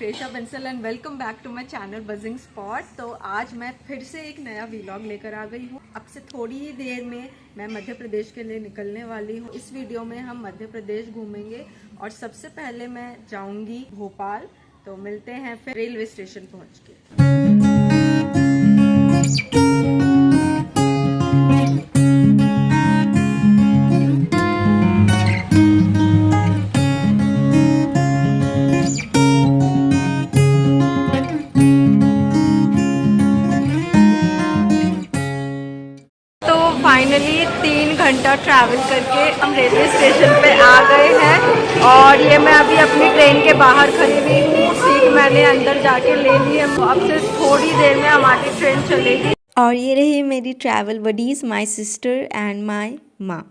Presha Bansal and welcome back to my channel buzzing spot. तो आज मैं फिर से एक नया व्लॉग लेकर आ गई हूँ। अब से थोड़ी ही देर में मैं मध्य प्रदेश के लिए निकलने वाली हूँ। इस वीडियो में हम मध्य प्रदेश घूमेंगे और सबसे पहले मैं जाऊँगी भोपाल। तो मिलते हैं फिर रेलवे स्टेशन पहुँच के। फाइनली 3 घंटा ट्रैवल करके हम रेलवे स्टेशन पे आ गए हैं और ये मैं अभी अपनी ट्रेन के बाहर खड़ी हुई हूँ। सीट मैंने अंदर जाके ले ली है। अब से थोड़ी देर में हमारी ट्रेन चलेगी। और ये रही मेरी travel buddies, my sister and my माँ।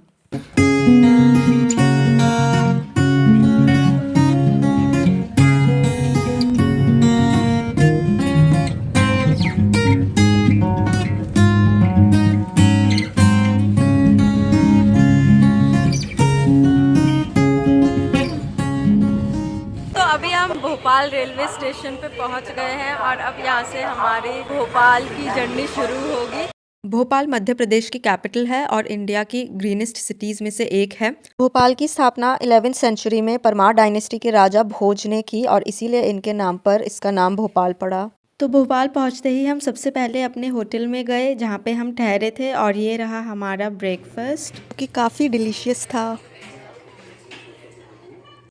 भोपाल रेलवे स्टेशन पे पहुंच गए हैं और अब यहाँ से हमारी भोपाल की जर्नी शुरू होगी। भोपाल मध्य प्रदेश की कैपिटल है और इंडिया की ग्रीनेस्ट सिटीज में से एक है। भोपाल की स्थापना 11वीं सेंचुरी में परमार डायनेस्टी के राजा भोज ने की और इसीलिए इनके नाम पर इसका नाम भोपाल पड़ा। तो भोपाल पहुंचते ही हम सबसे पहले अपने होटल में गए जहाँ पे हम ठहरे थे और ये रहा हमारा ब्रेकफास्ट कि काफ़ी डिलीशियस था।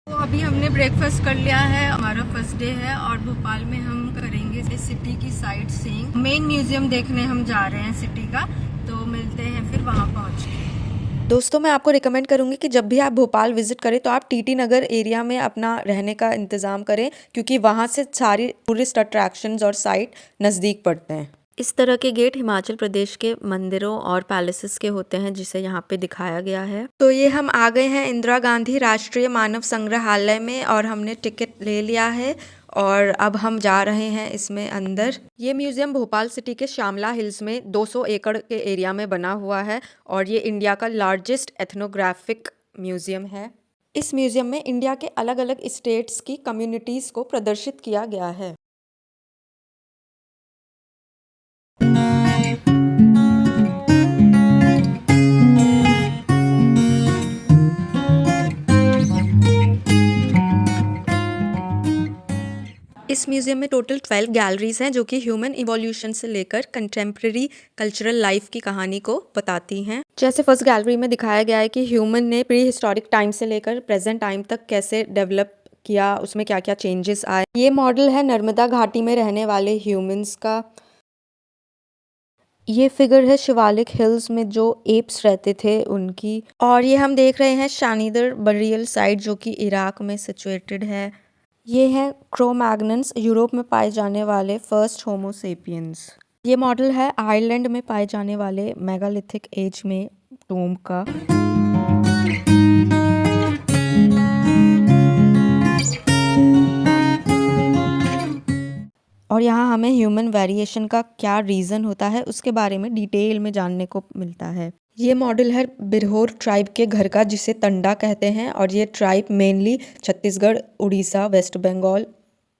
तो अभी हमने ब्रेकफास्ट कर लिया है। हमारा फर्स्ट डे है और भोपाल में हम करेंगे सिटी की साइट सीइंग। मेन म्यूजियम देखने हम जा रहे हैं सिटी का। तो मिलते हैं फिर वहां पहुंच के। दोस्तों मैं आपको रिकमेंड करूंगी कि जब भी आप भोपाल विजिट करें तो आप टीटी नगर एरिया में अपना रहने का इंतज़ाम करें, क्योंकि वहाँ से सारी टूरिस्ट अट्रैक्शंस और साइट नज़दीक पड़ते हैं। इस तरह के गेट हिमाचल प्रदेश के मंदिरों और पैलेसेस के होते हैं, जिसे यहाँ पे दिखाया गया है। तो ये हम आ गए हैं इंदिरा गांधी राष्ट्रीय मानव संग्रहालय में और हमने टिकट ले लिया है और अब हम जा रहे हैं इसमें अंदर। ये म्यूजियम भोपाल सिटी के श्यामला हिल्स में 200 एकड़ के एरिया में बना हुआ है और ये इंडिया का लार्जेस्ट एथनोग्राफिक म्यूजियम है। इस म्यूजियम में इंडिया के अलग अलग स्टेट्स की कम्युनिटीज़ को प्रदर्शित किया गया है। इस म्यूजियम में टोटल 12 गैलरीज हैं जो कि ह्यूमन इवोल्यूशन से लेकर कंटेम्प्रेरी कल्चरल लाइफ की कहानी को बताती हैं। जैसे फर्स्ट गैलरी में दिखाया गया है कि ह्यूमन ने प्री हिस्टोरिक टाइम से लेकर प्रेजेंट टाइम तक कैसे डेवलप किया, उसमें क्या क्या चेंजेस आए। ये मॉडल है नर्मदा घाटी में रहने वाले ह्यूमंस का। ये फिगर है शिवालिक हिल्स में जो एप्स रहते थे उनकी। और ये हम देख रहे हैं शानीदर बरियल साइट जो कि इराक में सिचुएटेड है। ये है क्रो-मैग्नन्स, यूरोप में पाए जाने वाले फर्स्ट होमो सेपियंस। ये मॉडल है आयरलैंड में पाए जाने वाले मेगालिथिक एज में टोम्ब का। और यहाँ हमें ह्यूमन वेरिएशन का क्या रीज़न होता है उसके बारे में डिटेल में जानने को मिलता है। ये मॉडल है बिरहोर ट्राइब के घर का, जिसे तंडा कहते हैं और ये tribe mainly Chhattisgarh, Orissa, west Bengal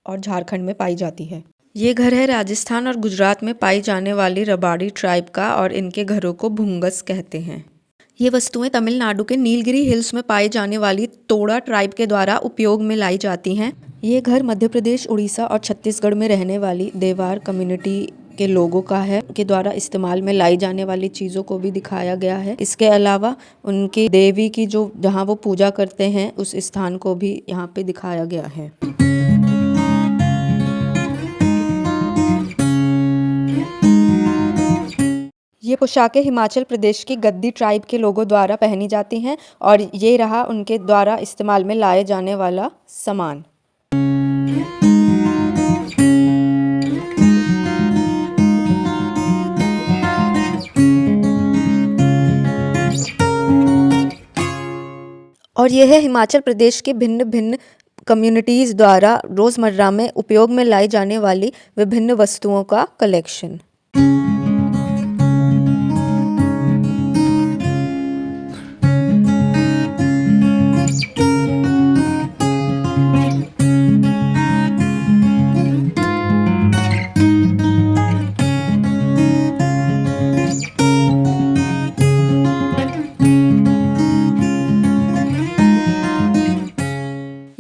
और झारखंड में पाई जाती है। ये घर है राजस्थान और गुजरात में पाई जाने वाली रबाड़ी ट्राइब का और इनके घरों को भुंगस कहते हैं। ये वस्तुएं तमिलनाडु के नीलगिरी हिल्स में पाई जाने वाली तोड़ा ट्राइब के द्वारा उपयोग में लाई जाती हैं। ये घर मध्य प्रदेश, उड़ीसा और छत्तीसगढ़ में रहने वाली देवार कम्युनिटी के लोगों का है, के द्वारा इस्तेमाल में लाई जाने वाली चीज़ों को भी दिखाया गया है। इसके अलावा उनकी देवी की जो जहाँ वो पूजा करते हैं उस स्थान को भी यहाँ पे दिखाया गया है। ये पोशाकें हिमाचल प्रदेश की गद्दी ट्राइब के लोगों द्वारा पहनी जाती हैं और ये रहा उनके द्वारा इस्तेमाल में लाए जाने वाला सामान। और यह है हिमाचल प्रदेश के भिन्न भिन्न कम्युनिटीज़ द्वारा रोज़मर्रा में उपयोग में लाई जाने वाली विभिन्न वस्तुओं का कलेक्शन।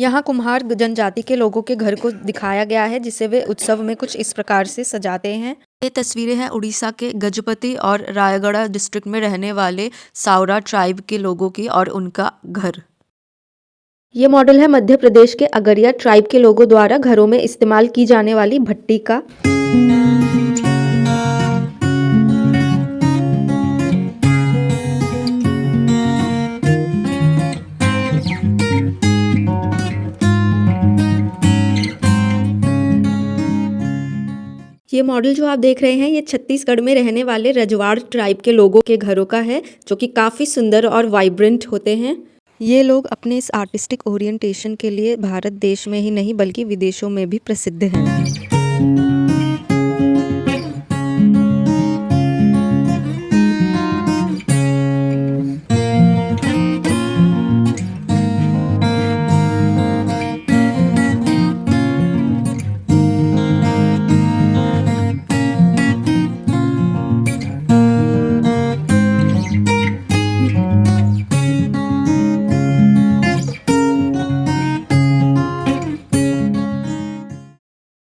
यहाँ कुम्हार जनजाति के लोगों के घर को दिखाया गया है जिसे वे उत्सव में कुछ इस प्रकार से सजाते हैं। ये तस्वीरें हैं उड़ीसा के गजपति और रायगढ़ डिस्ट्रिक्ट में रहने वाले सावरा ट्राइब के लोगों की और उनका घर। ये मॉडल है मध्य प्रदेश के अगरिया ट्राइब के लोगों द्वारा घरों में इस्तेमाल की जाने वाली भट्टी का। ये मॉडल जो आप देख रहे हैं ये छत्तीसगढ़ में रहने वाले रजवाड़ ट्राइब के लोगों के घरों का है जो कि काफ़ी सुंदर और वाइब्रेंट होते हैं। ये लोग अपने इस आर्टिस्टिक ओरिएंटेशन के लिए भारत देश में ही नहीं बल्कि विदेशों में भी प्रसिद्ध हैं।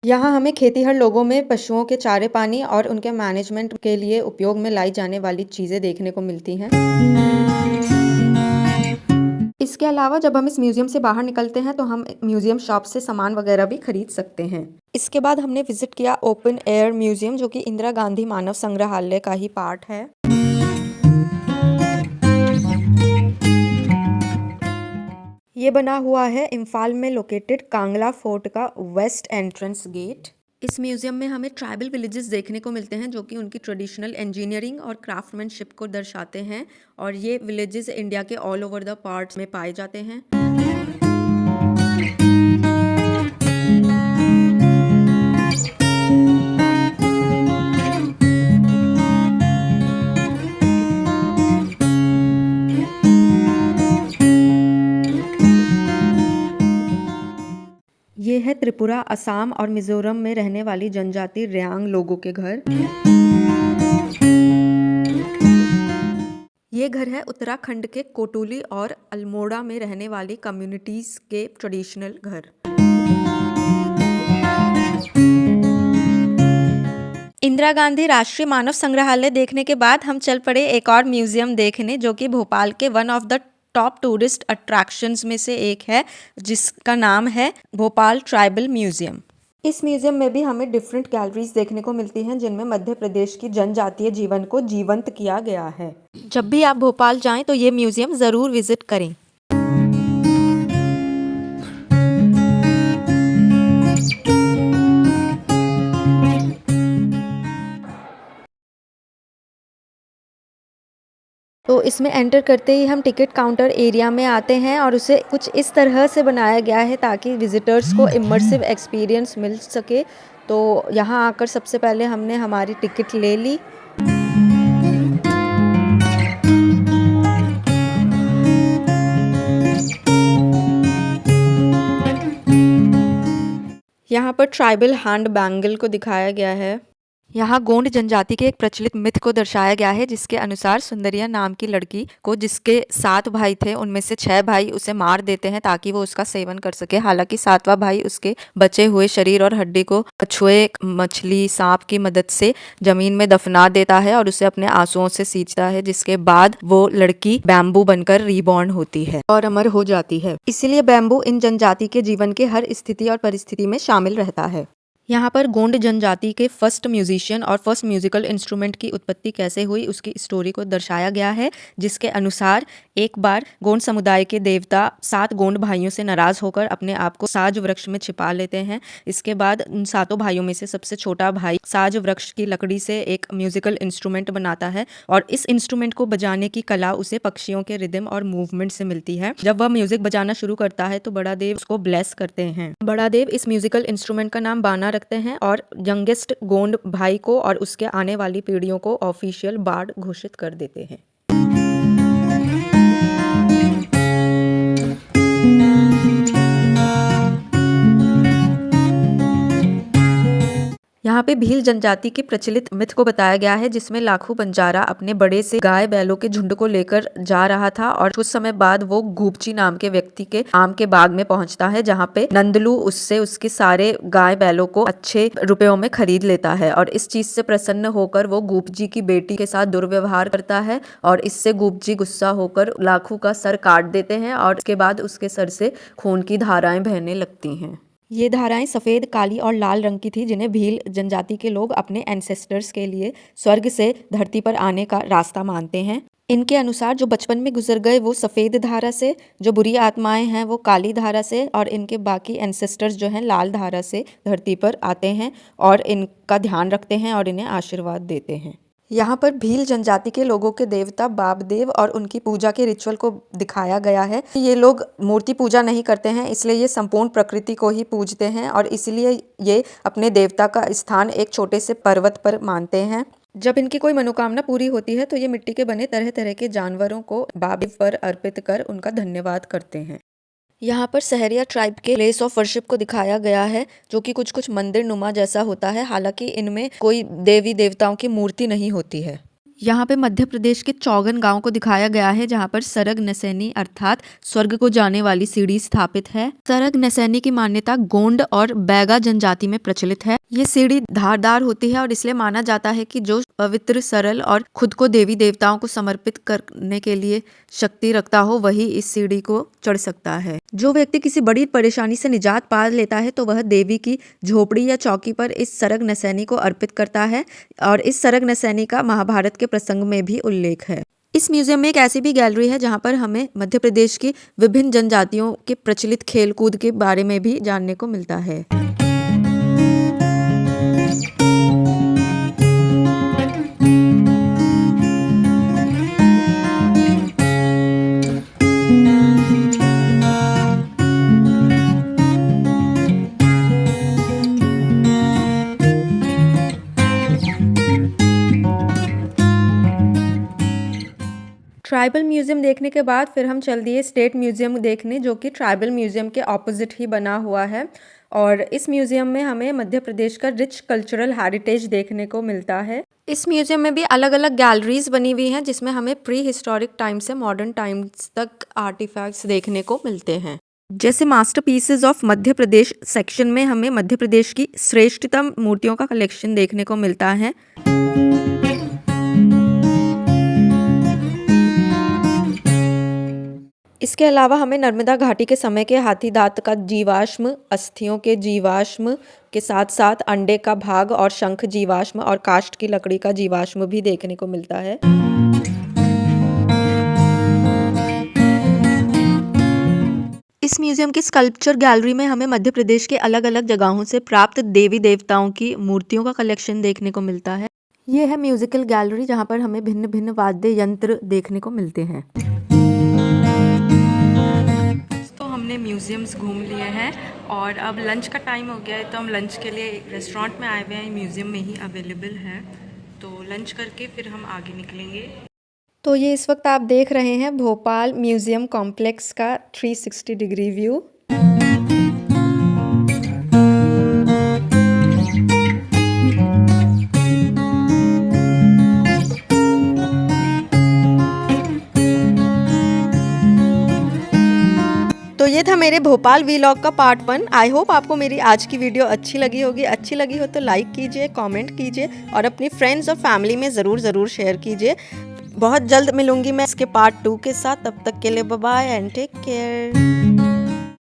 यहाँ हमें खेतीहर लोगों में पशुओं के चारे पानी और उनके मैनेजमेंट के लिए उपयोग में लाई जाने वाली चीज़ें देखने को मिलती हैं। इसके अलावा जब हम इस म्यूज़ियम से बाहर निकलते हैं तो हम म्यूज़ियम शॉप से सामान वगैरह भी खरीद सकते हैं। इसके बाद हमने विजिट किया ओपन एयर म्यूज़ियम जो कि इंदिरा गांधी मानव संग्रहालय का ही पार्ट है। ये बना हुआ है इम्फाल में लोकेटेड कांगला फोर्ट का वेस्ट एंट्रेंस गेट। इस म्यूज़ियम में हमें ट्राइबल विलेजेस देखने को मिलते हैं जो कि उनकी ट्रेडिशनल इंजीनियरिंग और क्राफ्टमैनशिप को दर्शाते हैं और ये विलेजेस इंडिया के ऑल ओवर द पार्ट्स में पाए जाते हैं। ये है त्रिपुरा, असम और मिजोरम में रहने वाली जनजाति रियांग लोगों के घर। ये घर है उत्तराखंड के कोटुली और अल्मोड़ा में रहने वाली कम्युनिटीज के ट्रेडिशनल घर। इंदिरा गांधी राष्ट्रीय मानव संग्रहालय देखने के बाद हम चल पड़े एक और म्यूजियम देखने जो कि भोपाल के one of the top tourist attractions में से एक है जिसका नाम है भोपाल ट्राइबल म्यूजियम। इस म्यूजियम में भी हमें डिफरेंट गैलरीज देखने को मिलती हैं जिनमें मध्य प्रदेश की जनजातीय जीवन को जीवंत किया गया है। जब भी आप भोपाल जाएं तो ये म्यूजियम ज़रूर विजिट करें। तो इसमें एंटर करते ही हम टिकट काउंटर एरिया में आते हैं और उसे कुछ इस तरह से बनाया गया है ताकि विजिटर्स को इमर्सिव एक्सपीरियंस मिल सके। तो यहाँ आकर सबसे पहले हमने हमारी टिकट ले ली। यहाँ पर ट्राइबल हैंड बैंगल को दिखाया गया है। यहाँ गोंड जनजाति के एक प्रचलित मिथ को दर्शाया गया है जिसके अनुसार सुंदरिया नाम की लड़की को जिसके 7 भाई थे उनमें से 6 भाई उसे मार देते हैं ताकि वो उसका सेवन कर सके। हालांकि 7वां भाई उसके बचे हुए शरीर और हड्डी को कछुए, मछली, सांप की मदद से जमीन में दफना देता है और उसे अपने आंसुओं से सींचता है, जिसके बाद वो लड़की बैम्बू बनकर रीबॉर्न होती है और अमर हो जाती है। इसीलिए बैम्बू इन जनजाति के जीवन के हर स्थिति और परिस्थिति में शामिल रहता है। यहाँ पर गोंड जनजाति के फर्स्ट म्यूजिशियन और फर्स्ट म्यूजिकल इंस्ट्रूमेंट की उत्पत्ति कैसे हुई उसकी स्टोरी को दर्शाया गया है, जिसके अनुसार एक बार गोंड समुदाय के देवता 7 गोंड भाइयों से नाराज होकर अपने आप को साज वृक्ष में छिपा लेते हैं। इसके बाद उन 7 भाइयों में से सबसे छोटा भाई साज वृक्ष की लकड़ी से एक म्यूजिकल इंस्ट्रूमेंट बनाता है और इस इंस्ट्रूमेंट को बजाने की कला उसे पक्षियों के रिदम और मूवमेंट से मिलती है। जब वह म्यूजिक बजाना शुरू करता है तो बड़ा देव उसको ब्लेस करते हैं। बड़ा देव इस म्यूजिकल इंस्ट्रूमेंट का नाम बाना रखते हैं और यंगेस्ट गोंड भाई को और उसके आने वाली पीढ़ियों को ऑफिशियल बार्ड घोषित कर देते हैं। यहाँ पे पे भील जनजाति के प्रचलित मिथ को बताया गया है, जिसमें लाखों बंजारा अपने बड़े से गाय बैलों के झुंड को लेकर जा रहा था और कुछ समय बाद वो घूपची नाम के व्यक्ति के आम के बाग में पहुंचता है, जहाँ पे नंदलू उससे उसके सारे गाय बैलों को अच्छे रुपयों में खरीद लेता है और इस चीज से प्रसन्न होकर वो घूपजी की बेटी के साथ दुर्व्यवहार करता है और इससे घूपजी गुस्सा होकर लाखू का सर काट देते हैं और उसके बाद उसके सर से खून की धाराएं बहने लगती हैं। ये धाराएं सफ़ेद, काली और लाल रंग की थी, जिन्हें भील जनजाति के लोग अपने एंसेस्टर्स के लिए स्वर्ग से धरती पर आने का रास्ता मानते हैं। इनके अनुसार जो बचपन में गुजर गए वो सफ़ेद धारा से, जो बुरी आत्माएं हैं वो काली धारा से और इनके बाकी एंसेस्टर्स जो हैं लाल धारा से धरती पर आते हैं और इनका ध्यान रखते हैं और इन्हें आशीर्वाद देते हैं। यहाँ पर भील जनजाति के लोगों के देवता बाबदेव और उनकी पूजा के रिचुअल को दिखाया गया है। ये लोग मूर्ति पूजा नहीं करते हैं, इसलिए ये संपूर्ण प्रकृति को ही पूजते हैं और इसलिए ये अपने देवता का स्थान एक छोटे से पर्वत पर मानते हैं। जब इनकी कोई मनोकामना पूरी होती है तो ये मिट्टी के बने तरह तरह के जानवरों को बाबदेव पर अर्पित कर उनका धन्यवाद करते हैं। यहाँ पर सहरिया ट्राइब के प्लेस ऑफ वर्शिप को दिखाया गया है, जो कि कुछ कुछ मंदिर नुमा जैसा होता है, हालांकि इनमें कोई देवी देवताओं की मूर्ति नहीं होती है। यहाँ पे मध्य प्रदेश के चौगन गांव को दिखाया गया है, जहाँ पर सरग नसैनी अर्थात स्वर्ग को जाने वाली सीढ़ी स्थापित है। सरग नसैनी की मान्यता गोंड और बैगा जनजाति में प्रचलित है। ये सीढ़ी धारदार होती है और इसलिए माना जाता है कि जो पवित्र, सरल और खुद को देवी देवताओं को समर्पित करने के लिए शक्ति रखता हो वही इस सीढ़ी को चढ़ सकता है। जो व्यक्ति किसी बड़ी परेशानी से निजात पा लेता है तो वह देवी की झोपड़ी या चौकी पर इस सरग नसैनी को अर्पित करता है और इस सरग नसैनी का महाभारत के प्रसंग में भी उल्लेख है। इस म्यूजियम में एक ऐसी भी गैलरी है जहाँ पर हमें मध्य प्रदेश की विभिन्न जनजातियों के प्रचलित खेल कूद के बारे में भी जानने को मिलता है। ट्राइबल म्यूजियम देखने के बाद फिर हम चल दिए स्टेट म्यूजियम देखने, जो कि ट्राइबल म्यूजियम के ऑपोजिट ही बना हुआ है और इस म्यूजियम में हमें मध्य प्रदेश का रिच कल्चरल हेरिटेज देखने को मिलता है। इस म्यूजियम में भी अलग अलग गैलरीज बनी हुई हैं, जिसमें हमें प्री हिस्टोरिक टाइम से मॉडर्न टाइम्स तक आर्टिफैक्ट्स देखने को मिलते हैं। जैसे masterpieces of Madhya Pradesh section में हमें मध्य प्रदेश की श्रेष्ठतम मूर्तियों का कलेक्शन देखने को मिलता है। इसके अलावा हमें नर्मदा घाटी के समय के हाथी दांत का जीवाश्म, अस्थियों के जीवाश्म के साथ साथ अंडे का भाग और शंख जीवाश्म और काष्ठ की लकड़ी का जीवाश्म भी देखने को मिलता है। इस म्यूजियम की स्कल्पचर गैलरी में हमें मध्य प्रदेश के अलग अलग जगहों से प्राप्त देवी देवताओं की मूर्तियों का कलेक्शन देखने को मिलता है। ये है म्यूजिकल गैलरी, जहाँ पर हमें भिन्न भिन्न वाद्य यंत्र देखने को मिलते हैं। हमने म्यूज़ियम्स घूम लिए हैं और अब लंच का टाइम हो गया है, तो हम लंच के लिए रेस्टोरेंट में आए हुए हैं। म्यूज़ियम में ही अवेलेबल है, तो लंच करके फिर हम आगे निकलेंगे। तो ये इस वक्त आप देख रहे हैं भोपाल म्यूज़ियम कॉम्प्लेक्स का 360 डिग्री व्यू। तो ये था मेरे भोपाल वीलॉग का पार्ट 1। आई होप आपको मेरी आज की वीडियो अच्छी लगी होगी। अच्छी लगी हो तो लाइक कीजिए, कमेंट कीजिए और अपनी फ्रेंड्स और फैमिली में ज़रूर शेयर कीजिए। बहुत जल्द मिलूंगी मैं इसके पार्ट 2 के साथ। तब तक के लिए bye bye and take care.